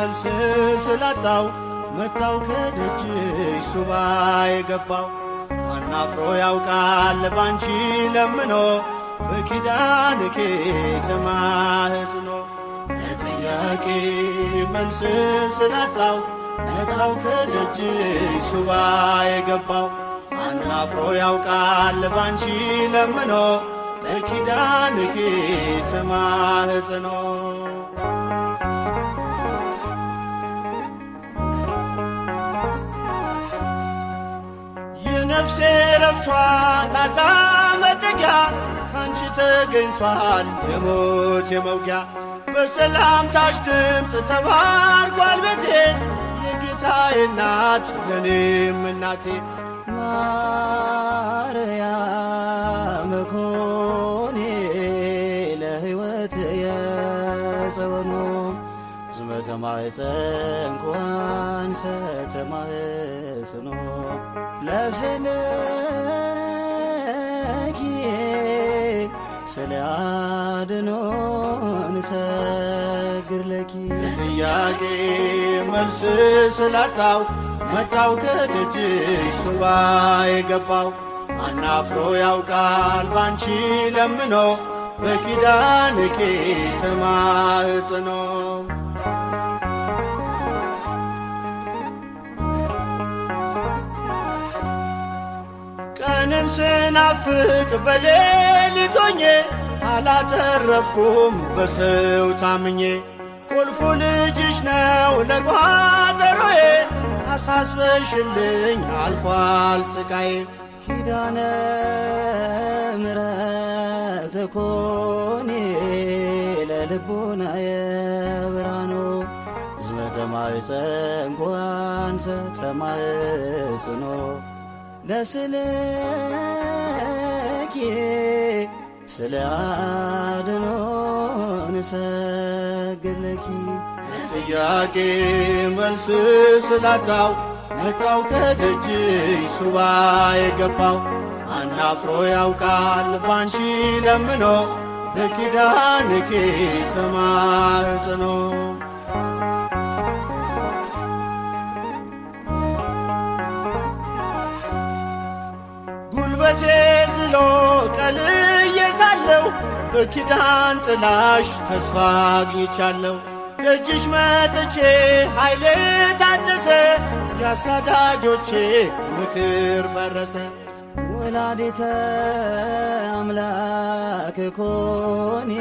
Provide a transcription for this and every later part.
መልስ ስላጣው መጣው ከደጅሽ ሱባ የገባው አናፍሮ ያውቃል ባንቺ ለምኖ በኪዳንኪ ተማህጽኖ ለጥያቄ መልስ ስላጣው መጣው ከደጅሽ ሱባ የገባው አናፍሮ ያውቃል ባንቺ ለምኖ በኪዳንኪ ተማህጽኖ የነፍሴ ረፍቷ ታዛ መጠጊያ ካንቺ ተገኝቷል የሞት የመውጊያ በሰላምታሽ ድምፅ ተባርኳል ቤቴ የጌታዬ እናት ለኔም እናቴ ማርያም ኮኔ ለሕይወት የጸወኑ ዝመተ ማኅፀን ሰተማህጽኖ ለስልኪ ስለ አድኖን ሰግር ለኪ ጥያቄ መልስ ስላጣው መጣው ከደጅሽ ሱባ የገባው አናፍሮ ያውቃል ባንቺ ለምኖ በኪዳንኪ ተማህጽኖ ቀንን ስናፍቅ በሌሊት ሆኜ አላተረፍኩም በሰው ታምኜ ቁልፉ ልጅሽ ነው ለቋጠሮዬ አሳስበሽልኝ አልፏል ስቃዬ ኪዳነ ምሕረት ኮኔ ለልቡናየ ብርሃኑ ዝመተ ማኅፀን ሰተማህጽኖ ለስልኪ ስለ አድኖን ሰግድ ለኪ ጥያቄ መልስ ስላጣው መጣው ከደጅሽ ሱባ የገባው አናፍሮ ያውቃል ባንቺ ለምኖ በኪዳንኪ ተማህጽኖ ጉልበቴ ዝሎ ቀልዬ ሳለሁ በኪዳን ጥላሽ ተስፋ አግኝቻለሁ ደጅሽ መጥቼ ኃይሌ ታደሰ ያሳዳጆቼ ምክር ፈረሰ ወላዲተ አምላክ ኮኔ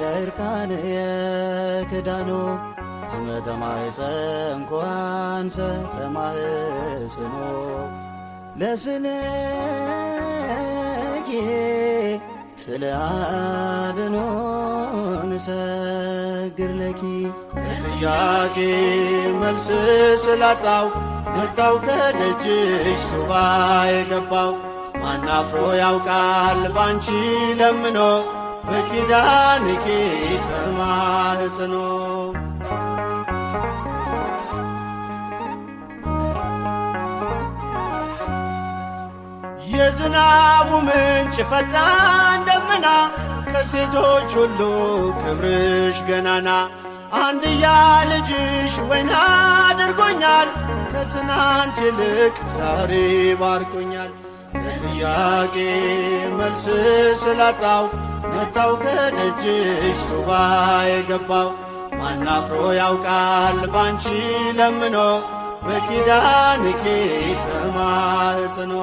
ለእርካን የክዳኑ ዝመተ ማኅፀን ሰተማህጽኖ ለስልኪ ስለ አድኖን ሰግር ለኪ ጥያቄ መልስ ስላጣው መጣው ከደጅሽ ሱባ የገባው ማናፍሮ ያውቃል ባንቺ ለምኖ በኪዳንኪ ተማህጽኖ የዝናቡ ምንጭ ፈጣን ደመና ከሴቶች ሁሉ ክብርሽ ገናና አንድያ ልጅሽ ወይን አድርጎኛል ከትናንት ይልቅ ዛሬ ባርኮኛል ለጥያቄ መልስ ስላጣው መጣው ከደጅሽ ሱባ የገባው ማናፍሮ ያውቃል ባንቺ ለምኖ በኪዳንኪ ተማህጽኖ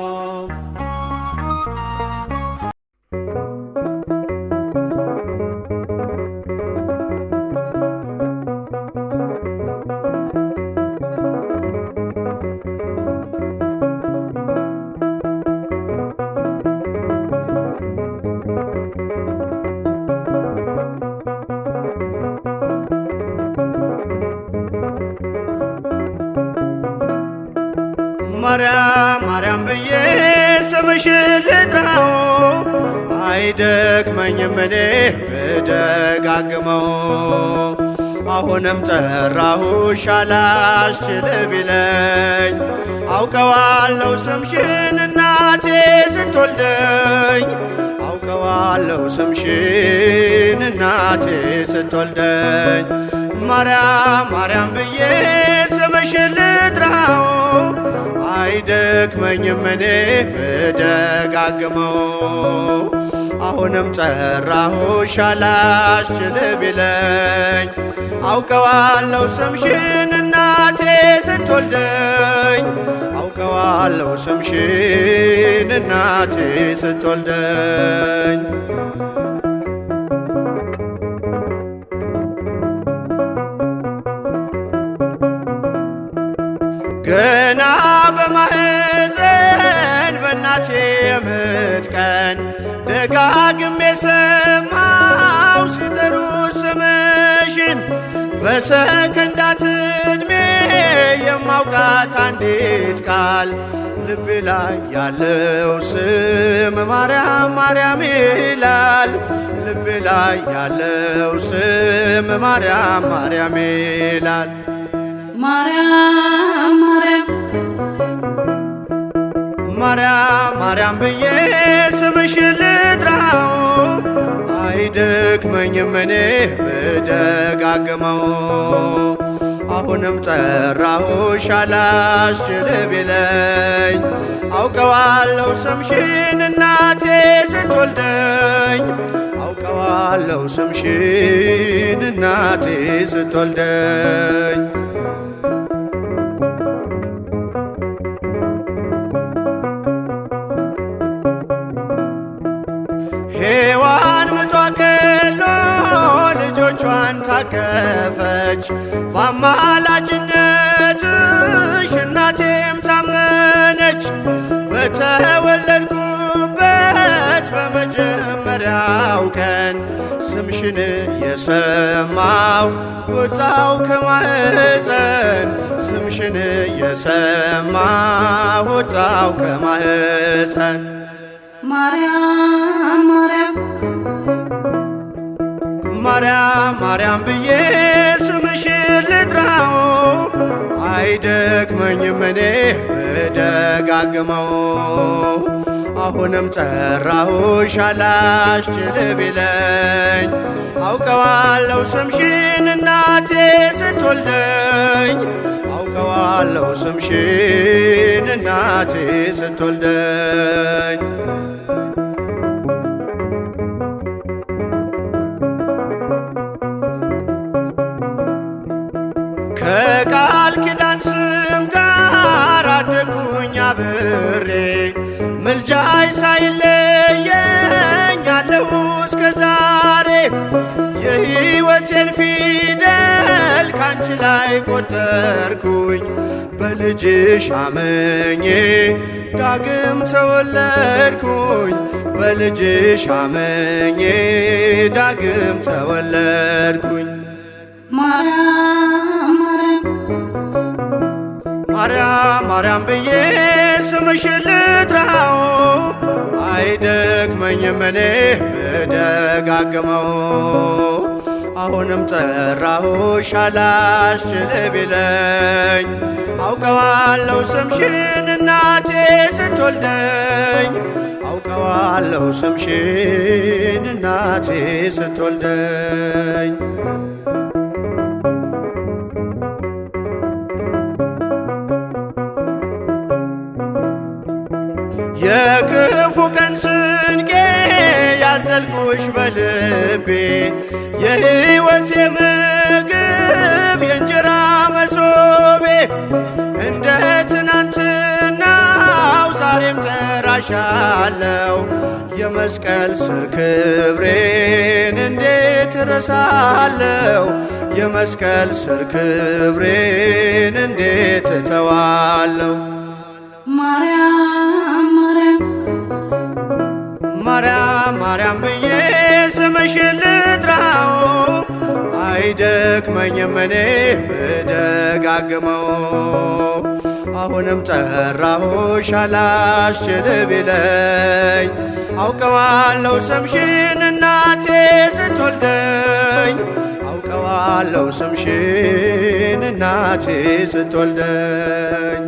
ማርያም ማርያም ብዬ ስምሽን ልጥራው አይደክመኝም እኔ ብደጋግመው አሁንም ጠራሁሽ አላስችል ቢለኝ አውቀዋለሁ ስምሽን እናቴ ስትወልደኝ አውቀዋለሁ ስምሽን እናቴ ስትወልደኝ ማርያም ማርያም ብዬ ስምሽን ልጥራው አይደክመኝም እኔ ብደጋግመው። አሁንም ጠራሁሽ አላስችል ቢለኝ አውቀዋለሁ ስምሽን እናቴ ስትወልደኝ አውቀዋለሁ ስምሽን እናቴ ስትወልደኝ። ገና በማህፀን በእናቴ የምጥ ቀን ደጋግሜ ሰማው ሲጠሩ ስምሽን በሰከንዳት ዕድሜ የማውቃት አንዲት ቃል ልቤ ላይ ያለው ስም ማርያም ማርያም ይላል። ልቤ ላይ ያለው ስም ማርያም ማርያም ይላል። ማርያም ማርያም ማርያም ማርያም ብዬ ስምሽን ልጥራው አይደክመኝም እኔ ብደጋግመው። አሁንም ጠራሁሽ አላስችል ቢለኝ አውቀዋለሁ ስምሽን እናቴ ስትወልደኝ አውቀዋለሁ ስምሽን እናቴ ስትወልደኝ። ሔዋን ምጧ ቀሎ ልጆቿን ታቀፈች በአማላጅነትሽ እናቴም ታመነች። በተወለድኩበት በመጀመሪያው ቀን ስምሽን የሰማው ወጣው ከማህፀን ስምሽን የሰማው ወጣው ከማህፀን። ማርያም ማርያም ማርያም ማርያም ብዬ ስምሽን ልጥራው አይደክመኝም እኔ ብደጋግመው። አሁንም ጠራሁሽ አላስችል ቢለኝ አውቀዋለሁ ስምሽን እናቴ ስትወልደኝ አውቀዋለሁ ስምሽን እናቴ ስትወልደኝ። ከቃል ኪዳን ስም ጋር አደጉኝ አብሬ ምልጃይ ሳይለየኝ አለሁ እስከ ዛሬ። የሕይወቴን ፊደል ካንቺ ላይ ቆጠርኩኝ በልጅሽ አመኜ ዳግም ተወለድኩኝ በልጅሽ አመኜ ዳግም ተወለድኩኝ። ማርያም ማርያም ማርያም ብዬ ስምሽን ልጥራው አይደክመኝም እኔ ብደጋግመው። አሁንም ጠራሁሽ አላስችል ቢለኝ አውቀዋለሁ ስምሽን እናቴ ስትወልደኝ አውቀዋለሁ ስምሽን እናቴ ስትወልደኝ። የክፉ ቀን ስንቄ ያዘልኩሽ በልቤ የሕይወቴ ምግብ የእንጀራ መሶቤ እንደ ትናንትናው ዛሬም ጠራሻለው የመስቀል ስር ክብሬን እንዴት እረሳለው የመስቀል ስር ክብሬን እንዴት እተዋለው። ማርያም ማርያም ማርያም ብዬ ስምሽን ልጥራው አይደክመኝም እኔ ብደጋግመው። አሁንም ጠራሁሽ አላስችል ቢለኝ አውቀዋለሁ ስምሽን እናቴ ስትወልደኝ አውቀዋለሁ ስምሽን እናቴ ስትወልደኝ።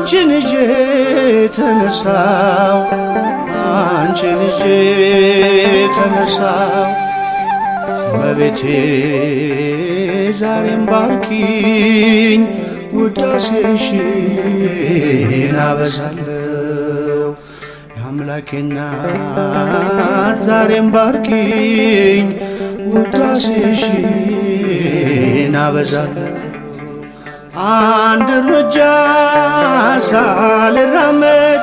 አንቺን ይዤ ተነሳው አንቺን ይዤ ተነሳው እመቤቴ ዛሬም ባርኪኝ ውዳሴሽን አበዛለሁ የአምላኬ እናት ዛሬም ባርኪኝ ውዳሴሽን አበዛለሁ አንድ እርምጃ ሳልራመድ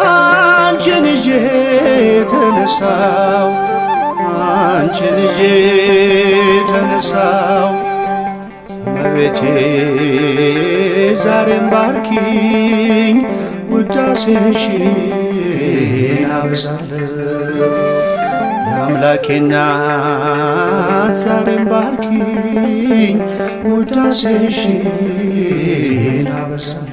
አንቺን ይዤ ተነሳው አንቺን ይዤ ተነሳው እመቤቴ ዛሬም ባርኪኝ ውዳሴሽን አበዛለሁ የአምላኬ እናት ዛሬም ባርኪኝ ውዳሴሽን አበዛለሁ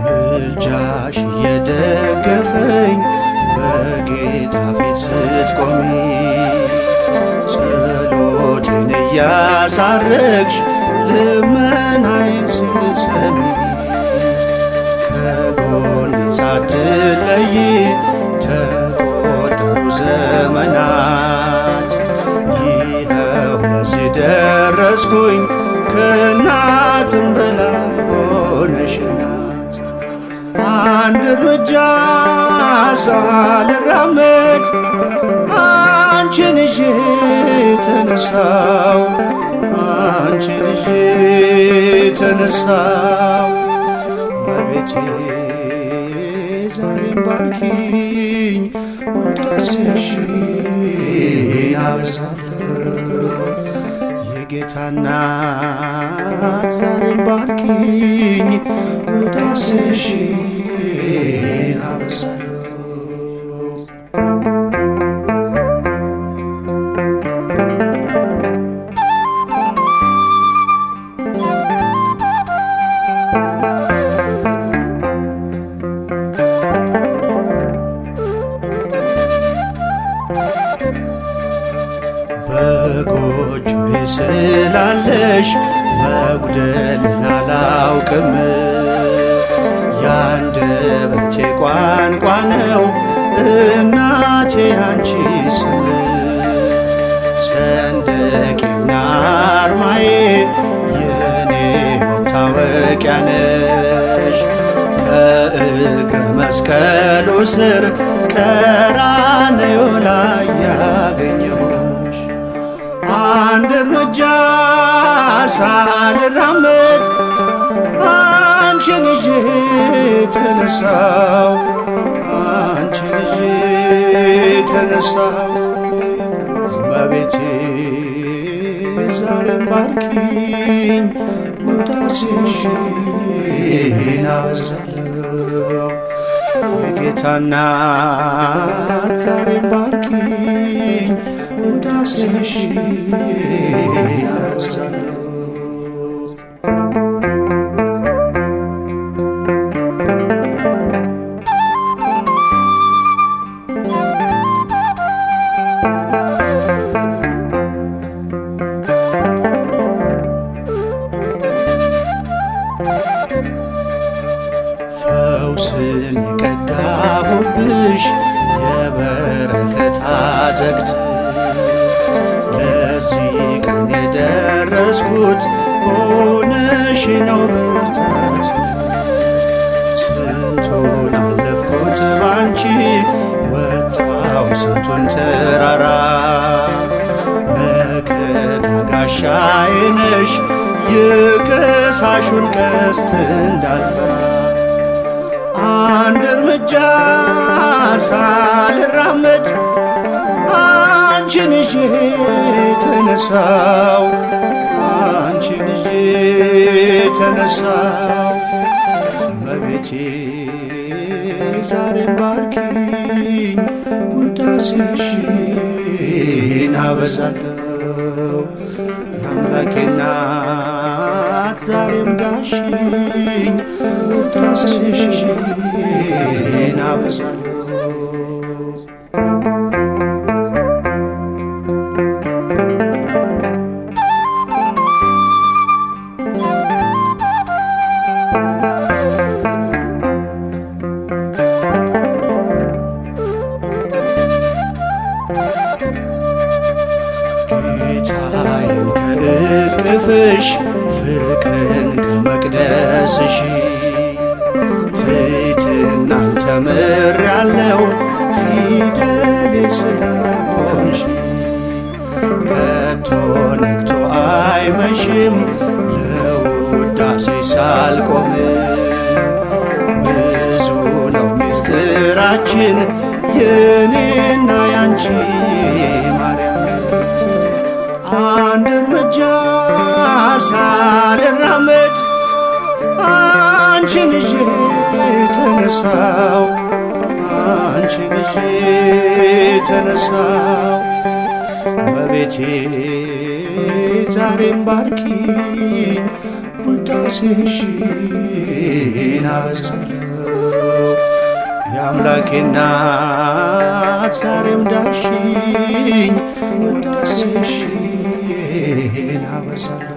ምልጃሽ እየደገፈኝ በጌታ ፊት ስትቆሚ ጸሎቴን እያሳረግሽ ልመናዬን ስትሰሚ ከጎኔ ሳትለይ ተቆጠሩ ዘመናት ይኸው ለዚህ ደረስኩኝ ከእናትም በላይ ሆነሽ እናት አንድ እርምጃ ሳልራመድ አንቺን ይዤ ተነሳው አንቺን ይዤ ተነሳው እመቤቴ ዛሬም ባርኪኝ ውዳሴሽን አበዛለሁ የጌታ እናት ዛሬም ባርኪኝ ውዳሴሽን አበዛለሁ በጎጆዬ ስላለሽ መጉደልን አላውቅም የአንደበቴ ቋንቋ ነው እናቴ አንቺ ስም ሰንደቄና አርማዬ የኔ መታወቂያ ነሽ ከእግረ መስቀሉ ስር ቀራንዮ ላይ ያገኘሁሽ አንድ እርምጃ ሳልራመድ አንቺን ይዤ ተነሳው አንቺን ይዤ ተነሳው እመቤቴ ዛሬም ባርኪኝ ውዳሴሽን አበዛለሁ የጌታ እናት ዛሬም ባርኪኝ ውዳሴሽን አበዛለሁ ፈውስን የቀዳሁብሽ የበረከት አዘግት ለዚህ ቀን የደረስኩት ሆነሽ ነው ብርታት ስንቱን አለፍኩት ባንቺ ወጣው ስንቱን ተራራ መከታ ጋሻዬ ነሽ የከሳሹን ቀስት እንዳልፈራ አንድ እርምጃ ሳልራመድ አንቺን ይዤ ተነሳው አንቺን ይዤ ተነሳው እመቤቴ ዛሬም ባርኪኝ ውዳሴሽን አበዛለሁ የአምላኬ እናት ዛሬም ዳሽኝ ውዳሴሽን አበዛለሁ። ጌታዬን ከእቅፍሽ ፍቅርን ከመቅደስሽ ትሕትናን ተምሬአለሁ ፊደሌ ስለሆንሽ። ከቶ ነግቶ አይመሽም ለውዳሴ ሳልቆም ብዙ ነው ምስጢራችን የኔና ያንቺ ማርያም። አንድ እርምጃ ሳልራመድ አንቺን ይዤ ተነሳው አንቺን ይዤ ተነሳው። እመቤቴ ዛሬም ባርኪኝ ውዳሴሽን አበዛለሁ። የአምላኬ እናት ዛሬም ዳሽኝ ውዳሴሽን አበዛለሁ።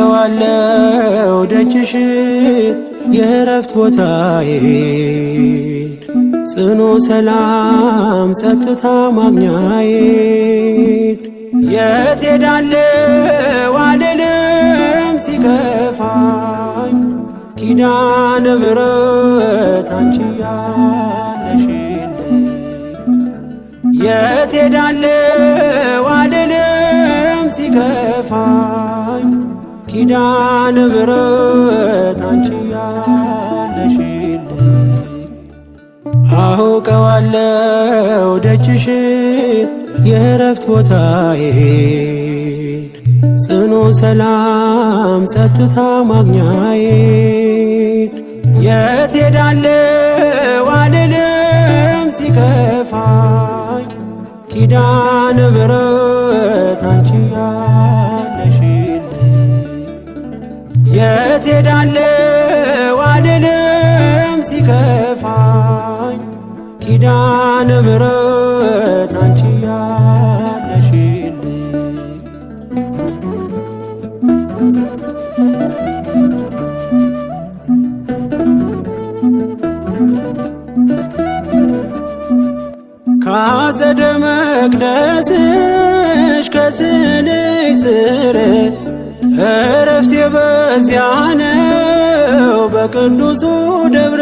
አውቀዋለሁ ደጅሽ የእረፍት ቦታዬን ጽኑ ሰላም ጸጥታ ማግኛዬን። የት ሄዳለሁ አልልም ሲከፋኝ ኪዳነ ምሕረት አንቺ ያለሽልኝ። የት ሄዳለሁ አልልም ሲከፋኝ ኪዳነ ምሕረት አንቺ ያለሽልኝ። አውቀዋለሁ ደጅሽ የእረፍት ቦታዬን ጽኑ ሰላም ጸጥታ ማግኛዬን። የት ሄዳለሁ አልልም ሲከፋኝ ኪዳነ ምሕረት አንቺ ያለሽልኝ። የት ሄዳለሁ አልልም ሲከፋኝ ኪዳነ ምሕረት አንቺ ያለሽልኝ። ከአጸደ መቅደስሽ ከስንኝ ስር እረፍቴ በዚያ ነው በቅዱሱ ደብር።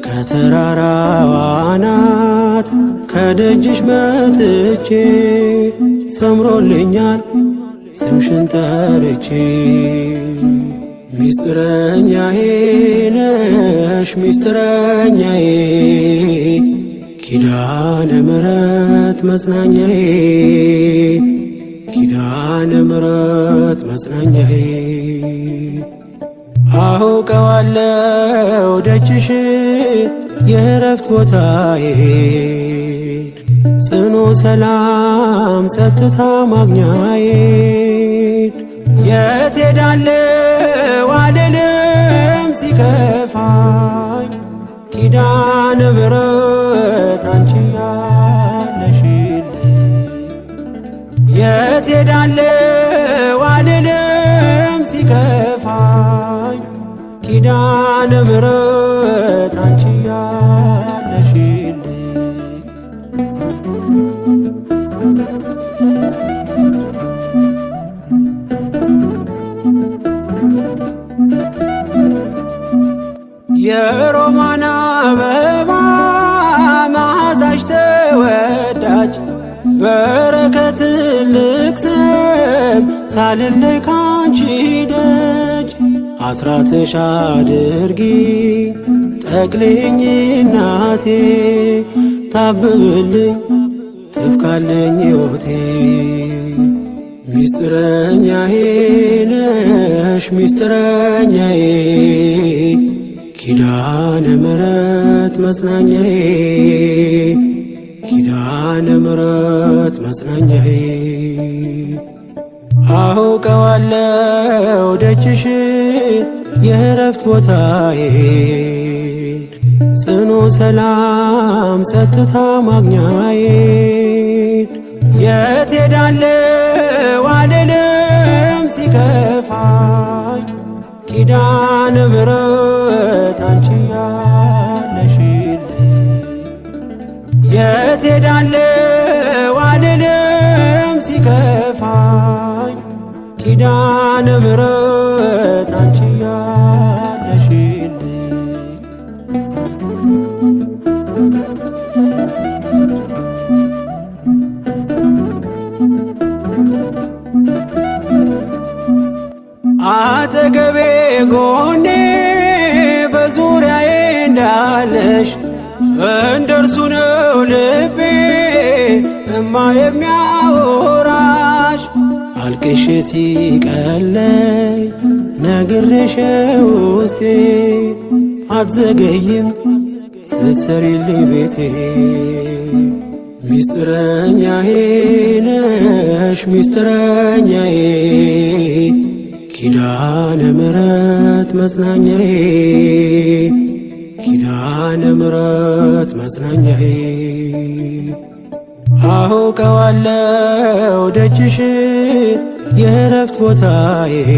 ከተራራው አናት ከደጅሽ መጥቼ ሰምሮልኛል ስምሽን ጠርቼ። ሚስጥረኛዬ ነሽ ሚስጥረኛዬ ኪዳነ ምሕረት መጽናኛዬ ኪዳነ ምሕረት መጽናኛዬ። አውቀዋለሁ ደጅሽ የእረፍት ቦታዬን ጽኑ ሰላም ጸጥታ ማግኛዬን። የት ሄዳለሁ አልልም ሲከፋኝ ኪዳነ ምሕረት አንቺ ያለሽልኝ። የት ሄዳለሁ አልልም ሲከፋኝ ኪዳነ ኪዳነ ምሕረት አንቺ ያለሽልኝ የሮማን አበባ መዓዛሽ ተወዳጅ በረከት ልቅሰም ሳልለይ ካንቺ ደጅ አስራትሽ አድርጊ ጠቅልኝ እናቴ ታብብልኝ ትፍካለኝ ሕይወቴ ሚስጥረኛዬ ነሽ ሚስጥረኛዬ ኪዳነ ምሕረት መጽናኛዬ ኪዳነ ምሕረት መጽናኛዬ አውቀዋለሁ ደጅሽን የእረፍት ቦታዬን ጽኑ ሰላም ጸጥታ ማግኛዬን የት ሄዳለሁ አልልም ሲከፋኝ ኪዳነ ምሕረት አንቺ ያለሽልኝ የት ሄዳለሁ አልልም ሲከፋኝ ኪዳነ ምሕረት አንቺ ያለሽልኝ አጠገቤ ጎኔ በዙሪያዬ እንዳለሽ እንደርሱ ነው ልቤ እማ የሚያወራሽ አልቅሽ ሲቀለይ ነግሬሽ ውስጤ አትዘገይም ስትሰሪልኝ ቤቴ ሚስጥረኛዬ ነሽ ሚስጥረኛዬ ኪዳነ ምሕረት መጽናኛዬ ኪዳነ ምሕረት መጽናኛዬ አውቀዋለሁ ደጅሽን የእረፍት ቦታዬን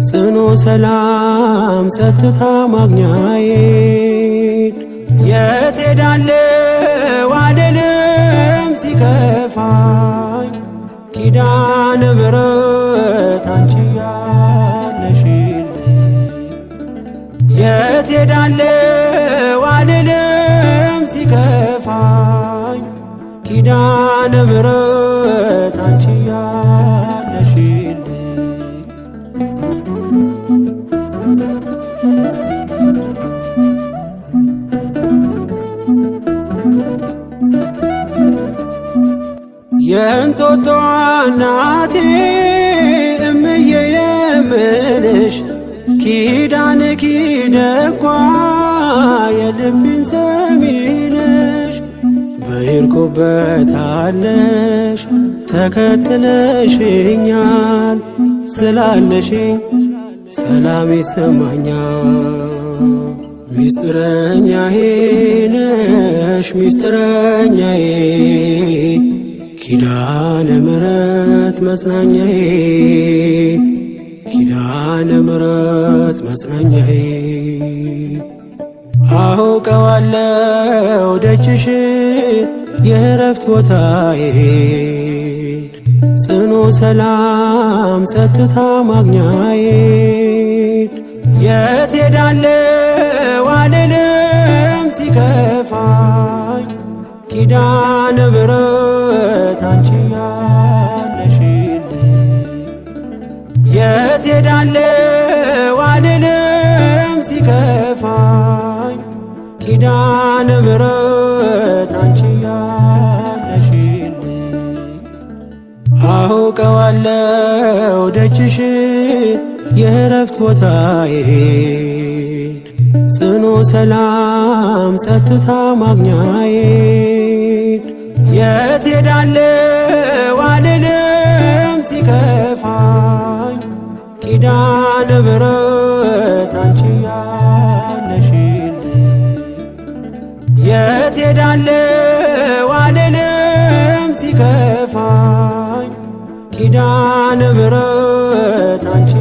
ጽኑ ሰላም ጸጥታ ማግኛዬን የት ሄዳለሁ አልልም ሲከፋኝ ኪዳነ ምሕረት አንቺ ያለሽልኝ የት ሄዳለሁ አልልም ሲከፋኝ ኪዳነ ምሕረት አንቺ ያለሽልኝ የእንጦጦ እናቴ እምዬ የምልሽ ኪዳንኪ ደጓ የልቤን ሰሚነሽ በሄድኩበት አለሽ ተከትለሽኛል ስላለሽኝ ሰላም ይሰማኛል ሚስጥረኛዬ ነሽ ሚስጥረኛዬ ኪዳነ ምሕረት መጽናኛዬ ኪዳነ ምሕረት መጽናኛዬ አውቀዋለሁ ደጅሽን የእረፍት ቦታዬን ጽኑ ሰላም ጸጥታ ማግኛዬን የት ሄዳለሁ አልልም ሲከፋኝ ኪዳነ ምሕረት አንቺ ያለሽልኝ የት ሄዳለሁ አልልም ሲከፋኝ ኪዳነ ምሕረት አንቺ ያለሽልኝ አውቀዋለሁ ደጅሽን የእረፍት ቦታዬን ጽኑ ሰላም ጸጥታ ማግኛዬን የት ሄዳለሁ አልልም ሲከፋኝ ኪዳነ ምሕረት አንቺ ያለሽልኝ የት ሄዳለሁ አልልም ሲከፋኝ ኪዳነ ምሕረት አንቺ